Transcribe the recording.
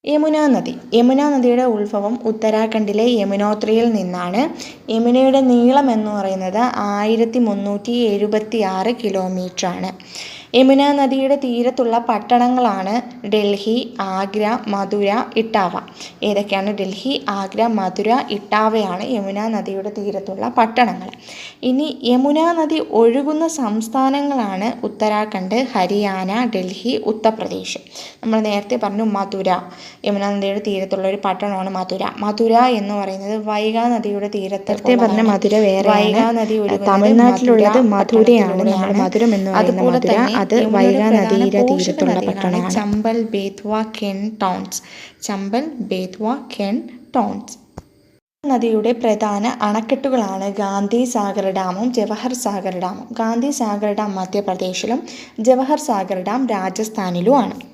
യമുനാ നദിയുടെ ഉത്ഭവം ഉത്തരാഖണ്ഡിലെ യമുനോത്രിയിൽ നിന്നാണ്. യമുനയുടെ നീളം എന്ന് പറയുന്നത് 1376 കിലോമീറ്ററാണ്. യമുനാ നദിയുടെ തീരത്തുള്ള പട്ടണങ്ങളാണ് ഡൽഹി, ആഗ്ര, മഥുര, ഇട്ടാവ. ഏതൊക്കെയാണ്? ഡൽഹി, ആഗ്ര, മഥുര, ഇട്ടാവയാണ് യമുനാ നദിയുടെ തീരത്തുള്ള പട്ടണങ്ങൾ. ഇനി യമുനാ നദി ഒഴുകുന്ന സംസ്ഥാനങ്ങളാണ് ഉത്തരാഖണ്ഡ്, ഹരിയാന, ഡൽഹി, ഉത്തർപ്രദേശ്. നമ്മൾ നേരത്തെ പറഞ്ഞു മഥുര, യമുനാ നദിയുടെ തീരത്തുള്ള ഒരു പട്ടണമാണ് മഥുര. മഥുര എന്ന് പറയുന്നത് വൈഗാ നദിയുടെ തീരത്ത് പറഞ്ഞ മധുര വേറെ. വൈഗാ നദി തമിഴ്നാട്ടിലുള്ളത് മധുരയാണ്. നമ്മൾ മധുരം എന്ന് പറയുന്ന മധുര അത് വൈഗാ നദിയുടെ തീരത്തുള്ള പട്ടണമാണ്. ചമ്പൽ, ബേത്വ, കെൻ ടൗൺസ്. ചമ്പൽ, ബേത്വ, കെൻ ടൗൺസ്. നദിയുടെ പ്രധാന അണക്കെട്ടുകളാണ് ഗാന്ധി സാഗർ ഡാമും ജവഹർ സാഗർ ഡാമും. ഗാന്ധി സാഗർ ഡാം മധ്യപ്രദേശിലും ജവഹർ സാഗർ ഡാം രാജസ്ഥാനിലുമാണ്.